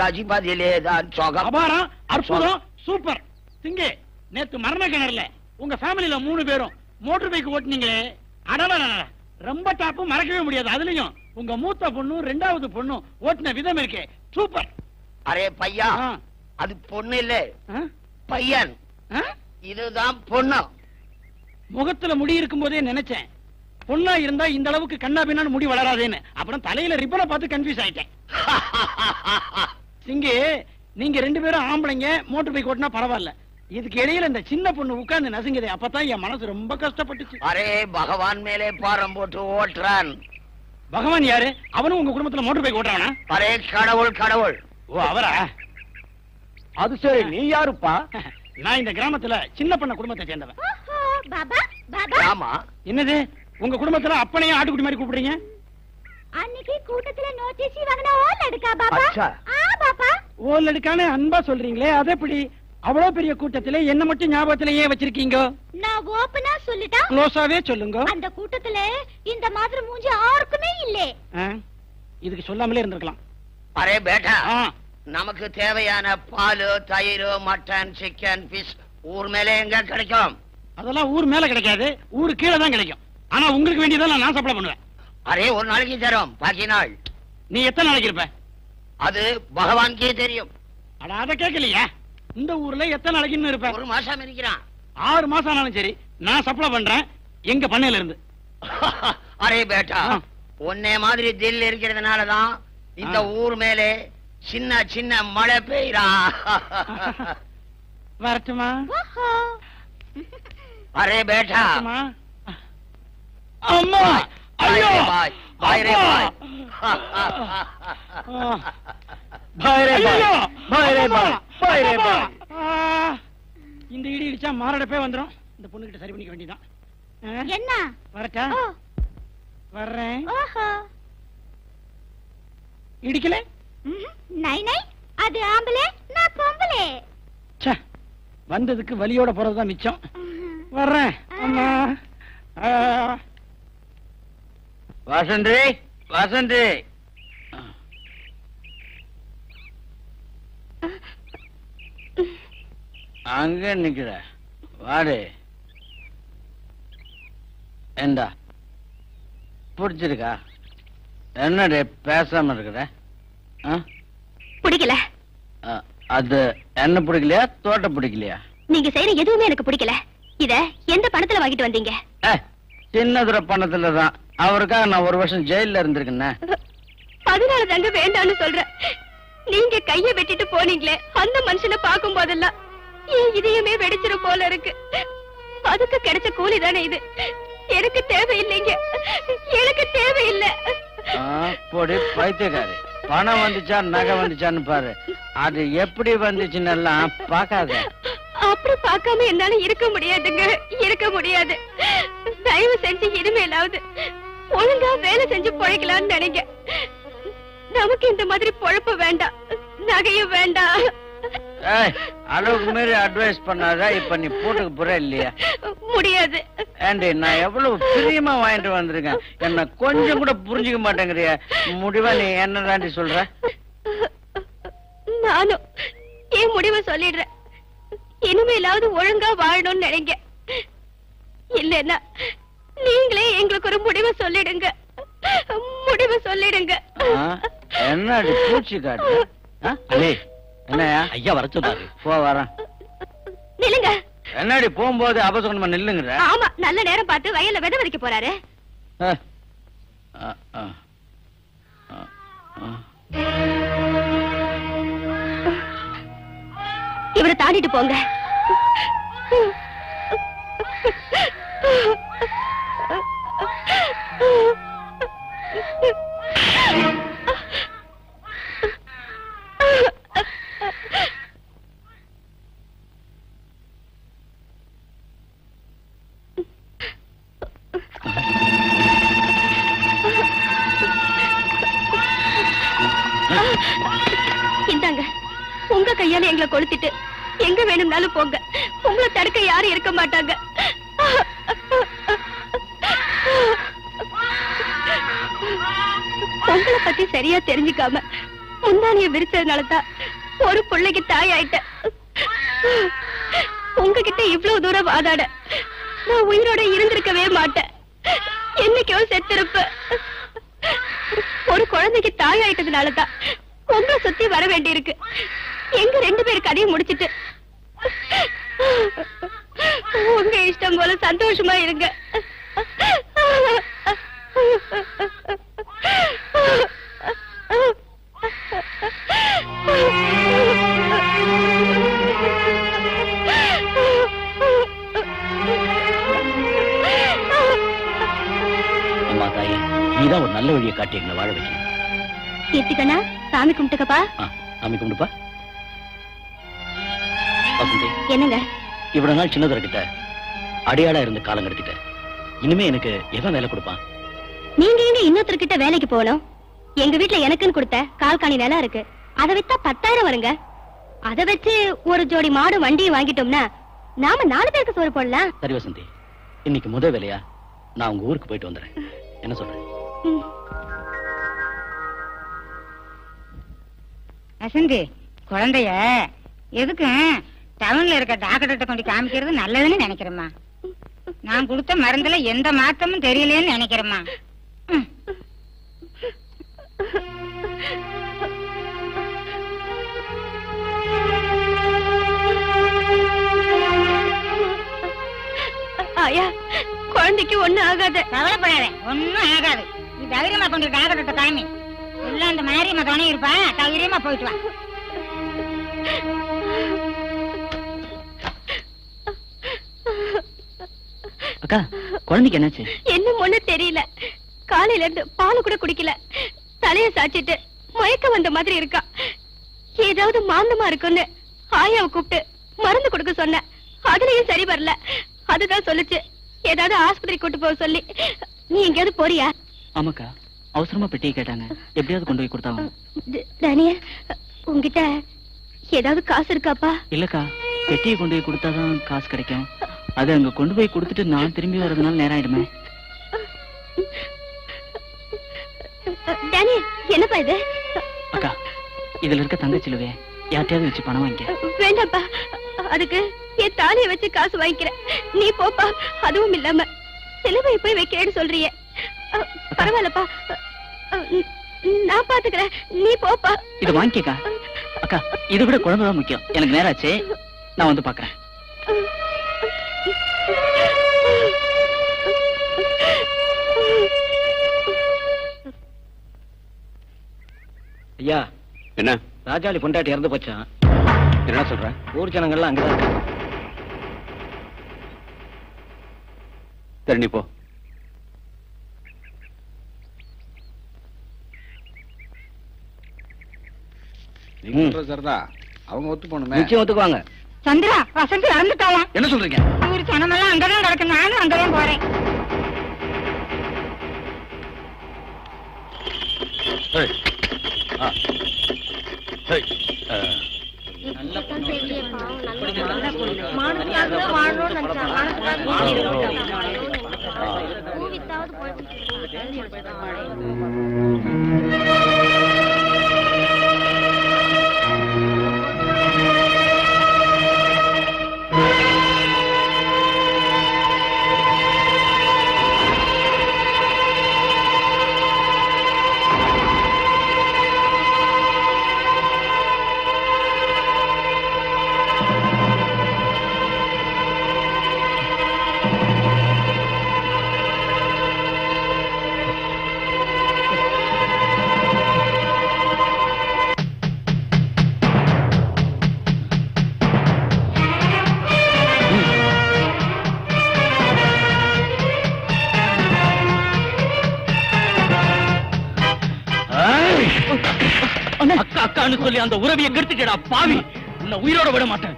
ராஜிபாதியிலேதான் சோகம். அபாரம், அற்புதம், சூப்பர். சிங்கே, நேத்து மரண கிணறுல உங்க ஃபேமிலில 3 பேரும் மோட்டர் பைக் ஓட்டுனீங்களே, அடடா ரொம்ப டாப்பு, மறக்கவே முடியாது. அதுலயும் உங்க மூத்த பொண்ணும் 2வது பொண்ணும் ஓட்டுன விதம் இருக்கே, சூப்பர். அரே பையா, அது பொண்ணு இல்ல, பையன். இதுதான் பொண்ணு. முகத்துல முடி இருக்கும் போதே நினைச்சேன், பொண்ணா இருந்தா இந்த அளவுக்கு கண்ணா பின்னான்னு முடி வளராதேன்னு. அப்புறம் தலையில ரிப்பனை பார்த்து கன்ஃபியூஸ் ஆயிட்டேன். சிங்கே, நீங்க 2 பேரும் ஆம்பளைங்க, மோட்டர் பைக் ஓட்டினா பரவாயில்ல. இதுக்கு இடையில இந்த சின்ன பொண்ணு உட்கார்ந்து நசுங்குதே, அப்பதான் என் மனசு ரொம்ப கஷ்டப்பட்டுச்சு. அரே பகவான் மேலே பாரம் போட்டு ஓட்டுறான். பகவான் யாரு? அவனும் உங்க குடும்பத்துல மோட்டர் பைக் ஓட்டுறானா? அரே கடவுள், கடவுள். ஓ, அவரா? அது சரி, நீ யாருப்பா? நான் இந்த கிராமத்துல சின்ன பண்ண குடும்பத்தை சேர்ந்தவன். பாபா, பாபா. ஆமா. என்னது, உங்க குடும்பத்துல அப்பனையும் ஆட்டுக்குட்டி மாதிரி கூப்பிடுறீங்க? அன்னைக்கு கூட்டத்துல நோட்டீஸ் வாங்கினா ஓல் எடுக்கா பாபா. பாபா ஓல் எடுக்கானே அன்பா சொல்றீங்களே, அது எப்படி? அவ்வளவு பெரிய கூட்டத்துல என்ன மட்டும் ஞாபகத்துல ஏன் வச்சிருக்கீங்க? நான் ஓபனா சொல்லிட்டா க்ளோஸாவே சொல்லுங்க. அந்த கூட்டத்துல இந்த மாதிரி மூஞ்சி யாருக்குமே இல்ல. இதுக்கு சொல்லாமலே இருந்திருக்கலாம். அரே பேட்டா, நமக்கு தேவையான பால், தயிர், மட்டன், சிக்கன், பிஷ் ஊர் மேலே எங்க கிடைக்கும்? அதெல்லாம் ஊர் மேல கிடைக்காது, ஊரு கீழே தான் கிடைக்கும். ஆனா உங்களுக்கு வேண்டியதெல்லாம் நான் சப்ளை பண்ணுவேன். அரே ஒரு நாளைக்கு தரும், பாக்கி நாள் நீ எத்தனை நாளைக்கு இருப்ப? அது பகவான்கே தெரியும். அட அத கேட்கலையா? இந்த ஊர்ல எத்தனை நாளைக்குன்னு இருப்ப? 1 மாசம் இருக்கிறான். 6 மாசம் ஆனாலும் சரி, நான் சப்ளை பண்றேன் எங்க பண்ணையில இருந்து. அரே பேட்டா, உன்னை மாதிரி தில் இருக்கிறதுனாலதான் இந்த ஊர் மேலே சின்ன சின்ன மழை பெய்யறா. வரட்டுமா? அரே பேட்டா, அம்மா, ஐயோ, பாய் பாய் ரே பாய். பாய் ரே பாய், பாய் ரே பாய், பாய் ரே பாய். இந்த இடி இடிச்சா மாரடைப்பே வந்துரும். இந்த பொண்ணுகிட்ட சரி பண்ணிக்க வேண்டியதான். என்ன? வரட்டா? வர்றேன். ஓஹோ, இடிக்கல? நை நை, அது ஆம்பளே, நான் பொம்பளே. ச்சே, வந்ததுக்கு வலியோட போறதுதான் மிச்சம். வர்றேன் அம்மா. வசந்தி, வசந்தி. அங்க நிக்கிற, வாடு. ஏண்டா பிடிச்சிருக்கா? என்னடே பேசாம இருக்கிற? பிடிக்கல. அது என்ன பிடிக்கலையா, தோட்ட பிடிக்கலையா? நீங்க செய்யற எதுவுமே எனக்கு பிடிக்கல. இத எந்த பணத்துல வாங்கிட்டு வந்தீங்க? சின்னதுர பணத்துலதான். அவருக்காக நான் 1 வருஷம் ஜெயில இருந்திருக்கேன். 14 தங்க வேண்டான்னு சொல்றேன். நீங்க கைய வெட்டிட்டு போனீங்களே, அந்த மனுஷனை பார்க்கும் போதெல்லாம் என் இதயமே வெடிச்சிரும் போல இருக்கு. அதுக்கு கிடைச்ச கூலி தானே இது. எனக்கு தேவையில்லைங்க, எனக்கு தேவையில்லை. போடி பைத்தியக்காரி, பணம் வந்துச்சா நகை வந்துச்சான்னு பாரு. அது எப்படி வந்துச்சுன்னு எல்லாம் பாக்காத. அப்படி பார்க்காம என்னால இருக்க முடியாதுங்க, இருக்க முடியாது. தயவு செஞ்சு இனிமேலாவது ஒழுங்கா வேலை செஞ்சு பொழைக்கலாம்னு நினைங்க. நமக்கு இந்த மாதிரி பொழப்பு வேண்டாம், நகையும் வேண்டாம். அளவுக்கு மீறி அட்வைஸ் பண்ணாத. இப்ப நீ போட்டுக்கு போற இல்லையா? முடியாது. ஏண்டி, நான் எவ்வளவு பிரியமா வாங்கிட்டு வந்திருக்கேன், என்ன கொஞ்சம் கூட புரிஞ்சுக்க மாட்டேங்கிறிய. முடிவா நீ என்ன தாண்டி சொல்ற? நானும் என் முடிவை சொல்லிடுறேன். இனிமேலாவது ஒழுங்கா வாழணும்னு நினைங்க. இல்லன்னா நீங்களே எங்களுக்கு ஒரு முடிவை சொல்லிடுங்க, முடிவை சொல்லிடுங்க. என்னடி பூச்சி காட்டு? என்னையா ஐயா வர சொன்னாரு. போ, வரேன். நில்லுங்க. என்னடி போகும்போது அபசகுணமா நில்லுங்கிற? ஆமா, நல்ல நேரம் பார்த்து வயல்ல விதை வரைக்க போறாரு. இவரை தாண்டிட்டு போங்க. இந்தாங்க, உங்க கையால எங்களை கொளுத்திட்டு எங்க வேணும்னாலும் போங்க. உங்களை தடுக்க யாரும் இருக்க மாட்டாங்க. உங்களை பத்தி சரியா தெரிஞ்சுக்காம முந்தானிய விரிச்சதுனாலதான் ஒரு பிள்ளைக்கு தாய் ஆயிட்டேன். உங்ககிட்ட இவ்வளவு தூரம் வாதாட நான் உயிரோட இருந்திருக்கவே மாட்டேன். என்னைக்கோ செத்திருப்ப. ஒரு குழந்தைக்கு தாய் ஆயிட்டதுனாலதான் உங்களை சுத்தி வர வேண்டி இருக்கு. எங்க 2 பேர் கதையை முடிச்சிட்டு உங்க இஷ்டம் போல சந்தோஷமா இருங்க. அம்மா தாயே, நீதான் ஒரு நல்ல வழியை காட்டி எங்களை வாழ வைக்கணும். கீர்த்திகண்ணா, சாமி கும்பிட்டுக்கப்பா. சாமி கும்பிடுப்பா. வசந்தி, என்னங்க இவ்வளவு நாள் சின்னதர்கிட்ட அடியாளா இருந்து காலம் கடத்திட்ட. இனிமே எனக்கு எவன் வேலை கொடுப்பான்? நீங்க எங்க இன்னொருத்தர்கிட்ட வேலைக்கு போகணும்? எங்க வீட்டுல எனக்குன்னு கொடுத்த கால்காணி நிலம் இருக்கு. அதை வித்தா 10,000 வருங்க. அதை வச்சு ஒரு ஜோடி மாடு வண்டியை வாங்கிட்டோம்னா நாம 4 பேருக்கு சோறு போடலாம். சரி வசந்தி, இன்னைக்கு முதல் வேலையா நான் உங்க ஊருக்கு போயிட்டு வந்துடுறேன். என்ன சொல்றேன்? வசந்தி, குழந்தைய எதுக்கு டவுன்ல இருக்க டாக்டர்கிட்ட கொண்டு காமிக்கிறது நல்லதுன்னு நினைக்கிறேம்மா. நான் கொடுத்த மருந்துல எந்த மாற்றமும் தெரியலேன்னு நினைக்கிறேம்மா. ஆயா, குழந்தைக்கு ஒண்ணும் ஆகாது. கவலைப்படாத, ஒன்னும் ஆகாது. நீ தைரியமா கொண்டு டாக்டர்கிட்ட காமி. எல்லாம் அந்த மாரியம்மா துணை இருப்பா. தைரியமா போயிட்டு வா. அக்கா, குழந்தைக்கு என்னாச்சு? என்ன ஒண்ணு தெரியல. காலையில இருந்து பால் கூட குடிக்கல. தலைய சாச்சிட்டு மயக்க வந்த மாதிரி இருக்கா. ஏதாவது மாந்தமா இருக்குன்னு ஆயாவை கூப்பிட்டு மருந்து கொடுக்க சொன்ன. அதுலயும் சரி வரல. அதுதான் சொல்லுச்சு ஏதாவது ஆஸ்பத்திரி கூட்டு போக சொல்லி. நீ எங்கேயாவது போறியா? ஆமாக்கா, அவசரமா பெட்டியை கேட்டாங்க. எப்படியாவது கொண்டு போய் கொடுத்தாங்க. தானிய, உங்ககிட்ட ஏதாவது காசு இருக்காப்பா? இல்லக்கா, பெட்டியை கொண்டு போய் கொடுத்தாதான் காசு கிடைக்கும். அது அங்க கொண்டு போய் கொடுத்துட்டு நான் திரும்பி வர்றதுனால நேரம் ஆயிடுமே. தானிய, என்னப்பா இது? அக்கா, இதுல இருக்க தங்கச்சிலுவே யார்ட்டையாவது வச்சு பணம் வாங்கிக்க. வேண்டாப்பா, அதுக்கு என் தாலிய வச்சு காசு வாங்கிக்கிறேன். நீ போப்பா. அதுவும் இல்லாம சிலுவை போய் வைக்கிறேன்னு சொல்றியே. பரவாயில்லப்பா, நான் பாத்துக்கிறேன். நீ போப்பா. இத வாங்கிக்கா. அக்கா, இதை விட குழந்தைதான் முக்கியம். எனக்கு நேராச்சே, நான் வந்து பாக்குறேன். ஐயா, என்ன ராஜாளி பொண்டாட்டி இறந்து போச்சான். என்ன சொல்ற? ஊர் ஜனங்கள்லாம் அங்கதான் இருக்காங்க. சரி, நீ போ. சரிதா, அவங்க ஒத்து போகணுமே. நிச்சயம் ஒத்துக்குவாங்க. சந்திரா, வசந்தி இறந்துட்டாளா? என்ன சொல்றீங்க? ஊர் ஜனமெல்லாம் அங்கதான் கிடக்கு. நானும் அங்கதான் போறேன். அக்கா அக்கான்னு சொல்லி அந்த உறவியை கெடுத்துட்டா பாவி. உன்னை உயிரோட விட மாட்டேன்.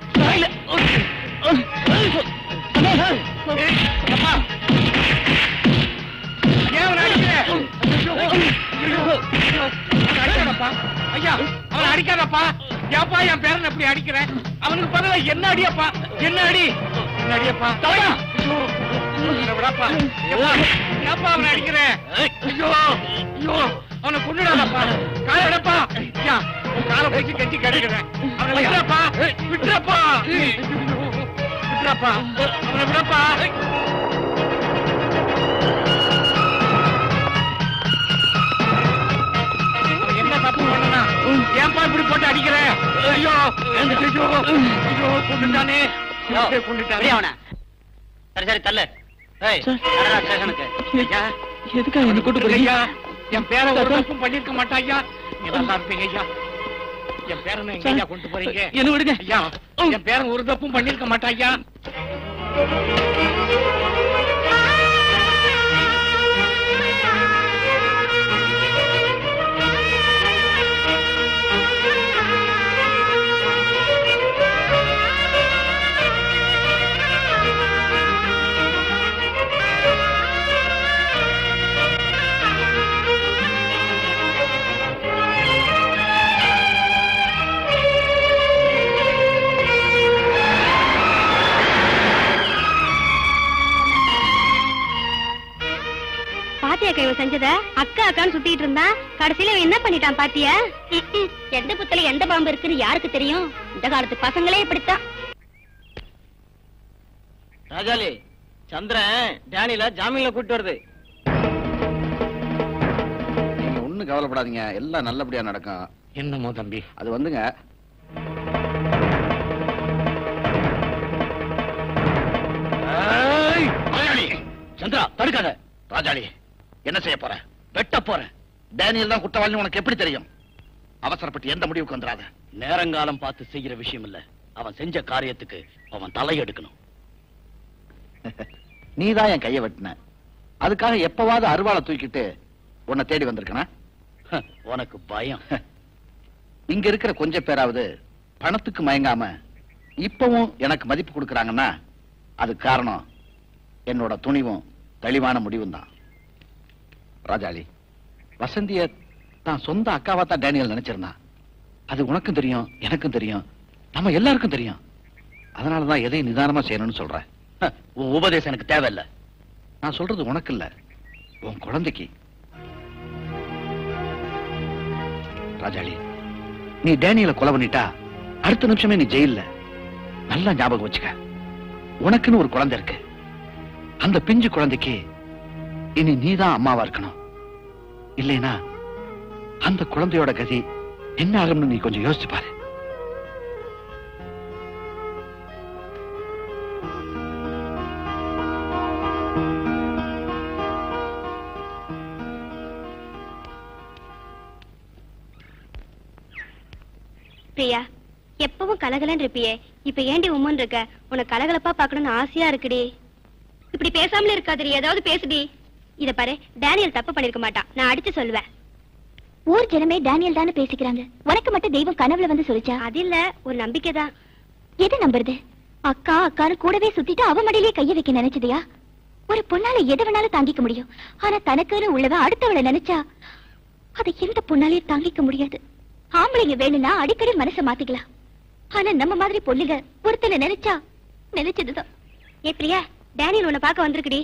ஐயா, அவனை அடிக்காதப்பா. ஏப்பா என் பேரன் எப்படி அடிக்கிறேன்? அவனுக்கு பதிலா என்ன அடியப்பா? என்ன அடி? என்ன அடியப்பா? விடாப்பா. ஏப்பா அவனை அடிக்கிறேன். ஐயோ ஐயோ அவனை கொண்டுடாதப்பா. காலை எடுப்பா. ஐயா, உன் காலை பிடிச்சு கட்டி கடிக்கிறேன். அவனை விட்டுறப்பா. விட்டுறப்பா. விட்டுறப்பா. அவனை விடப்பா. என்ன தப்பு பண்ணா? ஏன்பா இப்படி போட்டு அடிக்கிற? ஐயோ, ஐயோ, ஐயோ, கொண்டுட்டானே. கொண்டுட்டானே அவனை. சரி சரி தள்ளு. ஸ்டேஷனுக்கு எதுக்காக என்ன கூட்டு போறீங்க? என் பேரை ஒரு தப்பும் பண்ணிருக்க மாட்டாயா. நல்லா இருப்பீங்க ஐயா. என் பேரனை எங்கயா கொண்டு போறீங்க? என்ன விடுங்க ஐயா. என் பேரன் ஒரு தப்பும் பண்ணிருக்க மாட்டாயா. பாத்தியா செஞ்சத? அக்கா அக்கான்னு சுத்திட்டு இருந்தா கடைசியில என்ன பண்ணிட்டான் பாத்தியா? எந்த புத்துல எந்த பாம்பு இருக்குன்னு யாருக்கு தெரியும்? இந்த காலத்து பசங்களே இப்படித்தான். ராஜாலி, சந்திரன் டேனியில ஜாமீன்ல கூட்டு வருது. நீங்க ஒண்ணும் கவலைப்படாதீங்க, எல்லாம் நல்லபடியா நடக்கும். என்னமோ தம்பி, அது வந்துங்க சந்திரா தடுக்காத. ராஜாளி, என்ன செய்ய போற? வெட்ட போற. டேனியல் தான் குற்றவாளி உனக்கு எப்படி தெரியும்? அவசரப்பட்டு எந்த முடிவுக்கு வந்துடாத. நேரங்காலம் பார்த்து செய்யற விஷயம் இல்ல. அவன் செஞ்ச காரியத்துக்கு அவன் தலையெடுக்கணும். நீதான் என் கைய வெட்டின. அதுக்காக எப்பவாவது அருவாளை தூக்கிட்டு உன்னை தேடி வந்திருக்கனா? உனக்கு பயம். இங்க இருக்கிற கொஞ்ச பேராவது பணத்துக்கு மயங்காம இப்பவும் எனக்கு மதிப்பு கொடுக்கறாங்கன்னா அது காரணம் என்னோட துணிவும் தெளிவான முடிவும் தான். ராஜாளி, வசந்திய தான் சொந்த அக்காவா தான் டேனியல் நினைச்சிருந்தான். அது உனக்கும் தெரியும், எனக்கும் தெரியும், நம்ம எல்லாருக்கும் தெரியும். அதனாலதான் எதையும் நிதானமா செய்யணும்னு சொல்றேன். உன் உபதேசம் எனக்கு தேவையில்லை. நான் சொல்றது உனக்கு இல்ல, உன் குழந்தைக்கு. ராஜாளி, நீ டேனியலை கொலை பண்ணிட்டா அடுத்த நிமிஷமே நீ ஜெயில்ல. நல்லா ஞாபகம் வச்சுக்க, உனக்குன்னு ஒரு குழந்தை இருக்கு. அந்த பிஞ்சு குழந்தைக்கு இனி நீதான் அம்மாவா இருக்கணும். இல்லைனா அந்த குழந்தையோட கதி என்ன ஆகும்னு நீ கொஞ்சம் யோசிச்சு பாரு. பிரியா, எப்பவும் கலகலன்னு இருப்பியே, இப்ப ஏண்டி உம்மன் இருக்க? உனக்கு கலகலப்பா பாக்கணும்னு ஆசையா இருக்குடி. இப்படி பேசாமலே இருக்காதடி, ஏதாவது பேசுடி. இத பாரு, டேனியல் தப்பு பண்ணிருக்க மாட்டான், நான் அடிச்சு சொல்லுவேன். ஊர் ஜனமே டேனியல் தானே பேசிக்கிறாங்க. உனக்கு மட்டும் தெய்வம் கனவுல வந்து சொல்லிச்சா? அது இல்ல, ஒரு நம்பிக்கைதான். எது நம்புறது? அக்கா அக்கான்னு கூடவே சுத்திட்டு அவ மடியிலே கைய வைக்க நினைச்சதையா? ஒரு பொண்ணால எது வேணாலும் தாங்கிக்க முடியும். ஆனா தனக்குன்னு உள்ளவ அடுத்தவளை நினைச்சா அதை எந்த பொண்ணாலே தாங்கிக்க முடியாது. ஆம்பளைங்க வேணும்னா அடிக்கடி மனசை மாத்திக்கலாம். ஆனா நம்ம மாதிரி பொண்ணுங்க ஒருத்தனை நினைச்சா நினைச்சதுதான். ஏ பிரியா, டேனியல் உன்னை பார்க்க வந்திருக்குடி.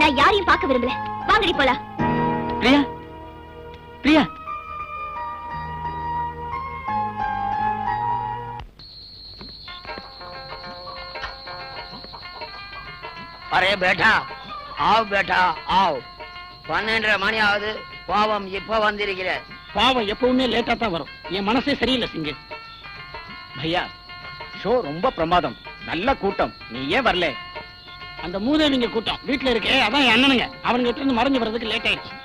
நான் யாரையும் பார்க்க விரும்பல, வாங்கடி போலாம். பிரியா, பிரியா, அரே பேட்டா, ஆவ் பேட்டா ஆவ். 12:30 மணி ஆகுது, பாவம் இப்ப வந்திருக்கிற. பாவம் எப்பவுமே லேட்டா தான் வரும். என் மனசே சரியில்லை சிங்கு. பையா, ஷோ ரொம்ப பிரமாதம், நல்ல கூட்டம். நீ ஏன் வரல? அந்த மூதேவிங்க கூட்டம் வீட்டுல இருக்கே, அதான் என் அண்ணனுங்க. அவனுங்கிட்ட இருந்து மறைஞ்சு வர்றதுக்கு லேட் ஆயிடுச்சு.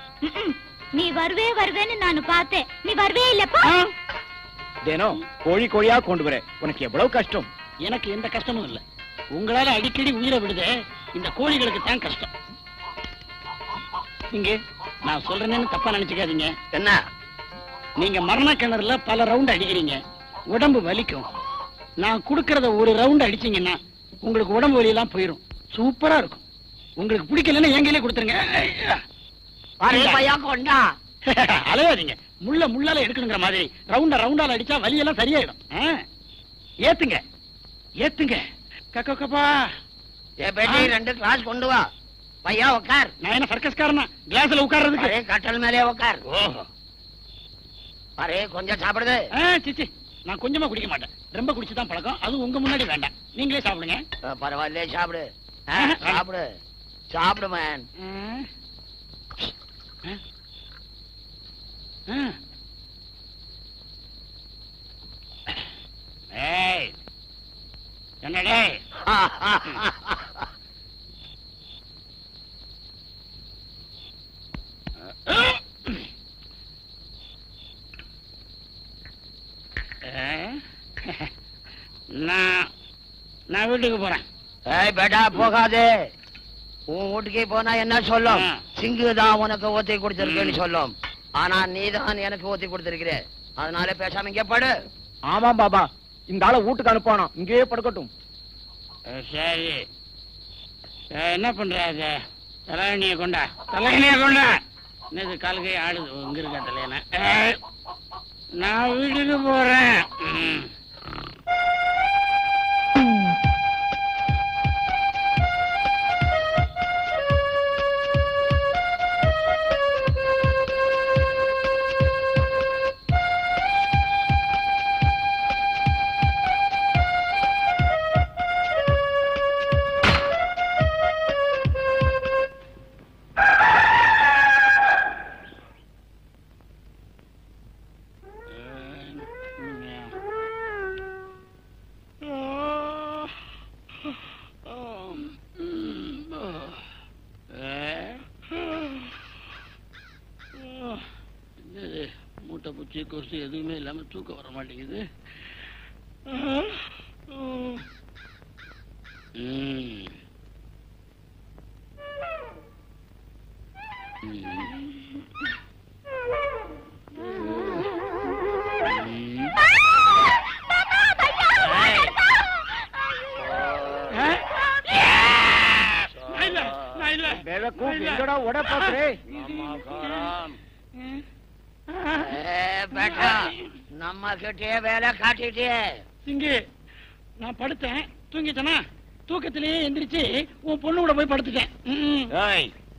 நீ வருவேன்னு நானு பார்த்தேன், நீ வரவே இல்லப்பா. தினம் கோழி கோழியா கொண்டு வர உனக்கு எவ்வளவு கஷ்டம். எனக்கு எந்த கஷ்டமும் இல்ல. உங்களால அடிக்கடி உயிரை விடுதே, இந்த கோழிகளுக்கு தான் கஷ்டம். இங்க நான் சொல்றேன்னு தப்பா நினைச்சுக்காதீங்க. என்ன? நீங்க மரண கிணறுல பல ரவுண்ட் அடிக்கிறீங்க, உடம்பு வலிக்கும். நான் குடுக்கறத ஒரு ரவுண்ட் அடிச்சீங்கன்னா உங்களுக்கு உடம்பு வலி எல்லாம் போயிடும், சூப்பரா இருக்கும். உங்களுக்கு பிடிக்கலன்னா என் கையிலே கொடுத்துருங்க. அரே பையா கொண்டா. அலையாதீங்க, முள்ளால எடுக்கணுங்கிற மாதிரி ரவுண்டால அடிச்சா வலி எல்லாம் சரியாயிடும். ஏத்துங்க ஏத்துங்க. கப்பா ஏ பேட்டி, 2 கிளாஸ் கொண்டு வா. பையா உட்கார். நான் என்ன சர்க்கஸ்காரனா கிளாஸ்ல உட்கார்றதுக்கு? அரே கட்டல் மேலே உட்கார். ஓஹோ. அரே கொஞ்சம் சாப்பிடுது. சிச்சி, நான் கொஞ்சமா குடிக்க மாட்டேன். ரொம்ப குடிச்சுதான் பழக்கம். அது உங்க முன்னாடி வேண்டாம். நீங்களே சாப்பிடுங்க. பரவாயில்ல, சாப்பிடு. சாப்பிடு சாப்பிடு மேன். என்னடே நான் வீட்டுக்கு போறேன். பேட்டா போகாதே. உன் வீட்டுக்கே போனா என்ன சொல்லும்? சிங்கு தான் உனக்கு ஊத்தி கொடுத்திருக்கேன்னு சொல்லும். ஆனா நீ தான் எனக்கு ஊத்தி கொடுத்திருக்கிற. அதனால பேசாம இங்கே படு. ஆமா பாபா, இந்த ஆளை வீட்டுக்கு அனுப்பணும். இங்கேயே படுக்கட்டும். சரி, என்ன பண்ற? தலையணிய கொண்டா, தலையணிய கொண்டா. என்னது கால்கை ஆடுது? இங்க இருக்க தலையணை. நான் வீட்டுக்கு போறேன். மூட்டை பூச்சி கொசு எதுவுமே இல்லாம தூக்கம் வர மாட்டேங்குது. நம்ம கிட்டே வேலை காட்டிட்டே. சிங்கு, நான் படுத்தேன், தூங்கிட்டேனா? தூக்கத்திலேயே எந்திரிச்சு உன் பொண்ணு கூட போய் படுத்துட்டேன்.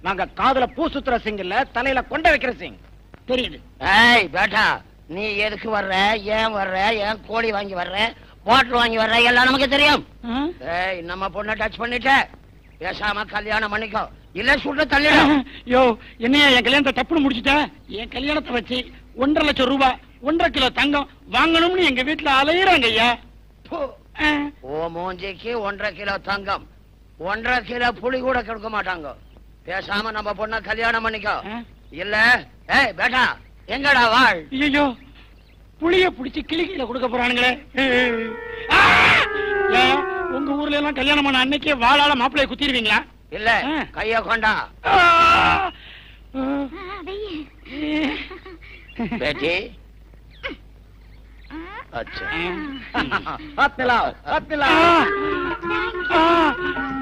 நாங்க காதுல பூ சுத்துற சிங் இல்ல, தலையில கொண்ட வைக்கிற சிங். தெரியுது. ஏய் பேட்டா, நீ எதுக்கு வர்ற, ஏன் வர்ற, ஏன் கோழி வாங்கி வர்ற, வாட்டர் வாங்கி வர்ற, எல்லாம் நமக்கு தெரியும். ஏய், நம்ம பொண்ணை டச் பண்ணிட்ட, பேசாம கல்யாணம் பண்ணிக்கோ, இல்ல சுட்டு தள்ளிடும். யோ, என்னையா என் கல்யாணத்தை தப்புன்னு முடிச்சுட்ட? என் கல்யாணத்தை வச்சு 1.5 லட்சம் ரூபாய் 1.5 கிலோ தங்கம் வாங்கணும்னு எங்க வீட்டுல அலையிறாங்க ஐயா. ஓ மூஞ்சிக்கு 1.5 கிலோ தங்கம், 1.5 கிலோ புளி கூட கொடுக்க மாட்டாங்க. பேசாம நம்ம பொண்ண கல்யாணம் பண்ணிக்கோ, இல்ல. ஏய் பேட்டா, எங்கடா வாழ்? ஐயோ, புளிய புடிச்சு கிளிக்கில கொடுக்க போறானுங்களே. உங்க ஊர்ல எல்லாம் கல்யாணம் பண்ண அன்னைக்கே வாழால மாப்பிள்ளைய குத்திடுவீங்களா? இல்ல, கைய கொண்டா. बेटी अच्छा हाथ मिलाओ, हाथ मिलाओ।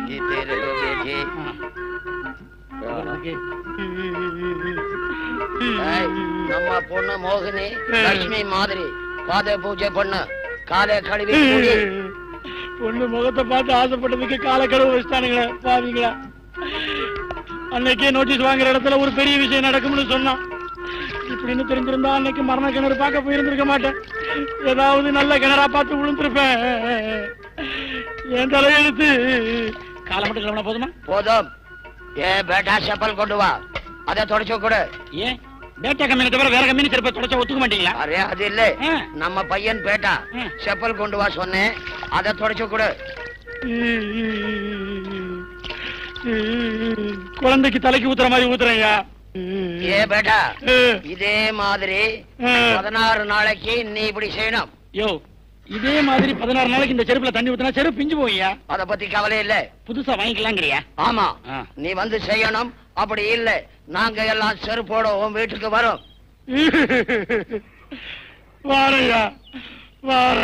जीते रहो बेटी। நம்ம பொண்ணு மோகினி லட்சுமி மாதிரி பாதை பூஜை பண்ண காலை கழுவி பொண்ணு முகத்தை பார்த்து ஆசைப்பட்டதுக்கு காலை கழுவு வச்சுட்டானுங்களே பாவீங்களா. அன்னைக்கே நோட்டீஸ் வாங்குற இடத்துல ஒரு பெரிய விஷயம் நடக்கும்னு சொன்னான். இப்படின்னு தெரிஞ்சிருந்தா அன்னைக்கு மரண கிணறு பார்க்க போயிருந்திருக்க மாட்டேன். ஏதாவது நல்ல கிணறா பார்த்து விழுந்திருப்பேன். என் தலையெழுத்து. காலை மட்டும் கிளம்பினா போதுமா? போதும். ஏன் பேட்டா செப்பல் கொண்டு வா, அதை தொடச்சு கொடு. ஏன் பேட்டா கம்பெனி தவிர வேற கம்பெனி செருப்பை தொடச்சா ஒத்துக்க மாட்டீங்களா? அரே அது இல்ல, நம்ம பையன் பேட்டா செப்பல் கொண்டு வா சொன்னேன், அதை தொடச்சு கொடு. குழந்தைக்கு தலைக்கு ஊத்துற மாதிரி ஊத்துறையா? ஏ பேட்டா, இதே மாதிரி 16 நாளைக்கு நீ இப்படி செய்யணும். யோ, இதே மாதிரி 16 நாளைக்கு இந்த செருப்புல தண்ணி ஊத்தினா செருப்பு பிஞ்சு போய்யா. அத பத்தி கவலை இல்ல, புதுசா வாங்கிக்கலாங்கிறியா? ஆமா, நீ வந்து செய்யணும். அப்படி இல்ல நாங்க எல்லாம் செருப்போட உன் வீட்டுக்கு வரோம். வாரையா, வார.